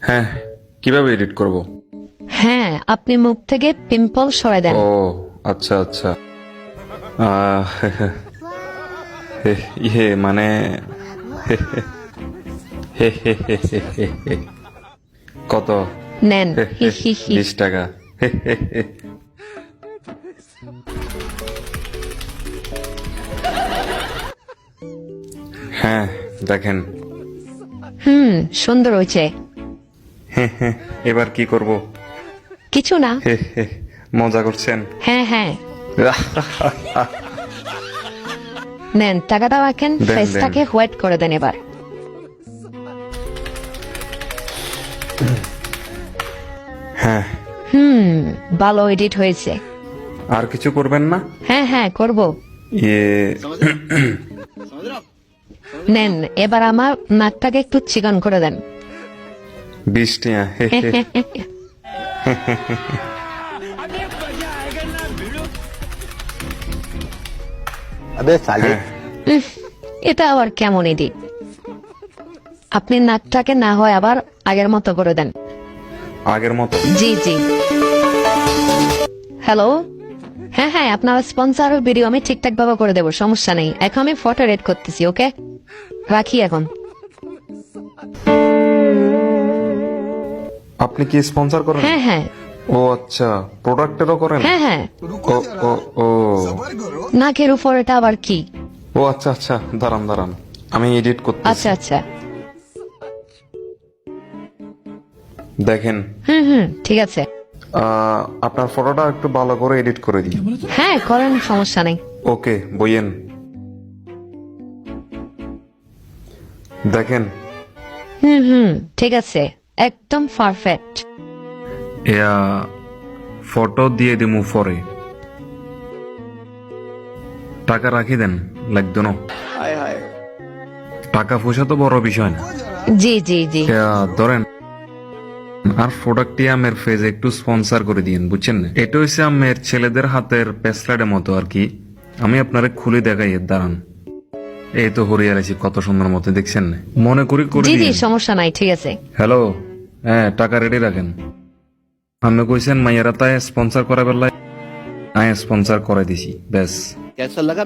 হ্যাঁ, কিভাবে এডিট করব? হ্যাঁ, আপনি মুখ থেকে পিম্পল সরাই দেন। ও আচ্ছা আচ্ছা। আহ, ইয়ে মানে কত? নেন, হি হি হি। 20 টাকা। হ্যাঁ, দেখেন। সুন্দর হয়েছে। এবার কি করব? কিছু না। মজা করছেন? হ্যাঁ হ্যাঁ, নেন টাকাটা রাখেন, দেন, ফেসটাকে হোয়াইট করে দেন এবার। হ্যাঁ, ভালো এডিট হয়েছে। আর কিছু করবেন না? হ্যাঁ হ্যাঁ, করব। ইয়ে নেন এবার আমার নাকটাকে একটু চিকন করে দেন। 20 টাকা। अबे साले এটা আবার কেমন এডিট? আপনি নাকটাকে না হয় আবার আগের মতো করে দেন। আগের মতো? জি জি। হ্যালো, হ্যাঁ হ্যাঁ, আপনার স্পন্সর ভিডিও আমি ঠিকঠাক ভাবে করে দেবো, সমস্যা নেই। এখন আমি ফটো রেড করতেছি, ওকে রাখি এখন। আপনি কি স্পন্সর করেন? হ্যাঁ হ্যাঁ ও আচ্ছা, প্রোডাক্টেরও করেন? হ্যাঁ হ্যাঁ। ও ও ও নাকের উপর এটা আবার কি? ও আচ্ছা আচ্ছা, দাঁড়ান দাঁড়ান, আমি এডিট করতেছি। আচ্ছা আচ্ছা, দেখেন, ঠিক আছে। আপনার ফটোটা একটু ভালো করে এডিট করে দিই। হ্যাঁ করেন, সমস্যা নেই। ওকে, বইয়েন। দেখেন, ঠিক আছে, একদম পারফেক্ট। এয়া ফটো দিয়ে দিমু পরে। টাকা রাখি দেন, লাগতো না। টাকা পয়সা তো বড় বিষয় না। জি জি জি। ধরেন, আর প্রোডাক্টটি আমের ফেজে একটু স্পন্সর করে দিন, বুঝছেন না? এটা হচ্ছে আমের ছেলেদের হাতের পেসলাটের মতো আর কি। আমি আপনারে খুলে দেখাই, দাঁড়ান। এই তো হরিয়ার আছি, কত সুন্দর মতো, দেখছেন না? মনে করি করে জি জি, দিন। সমস্যা নাই, ঠিক আছে। হ্যালো, হ্যাঁ, টাকা রেডি রাখেন। আমি কইছেন মাইয়ারা তাই স্পন্সর করা বেলায়, আমি স্পন্সর করে দিছি, ব্যাস। कैसा लगा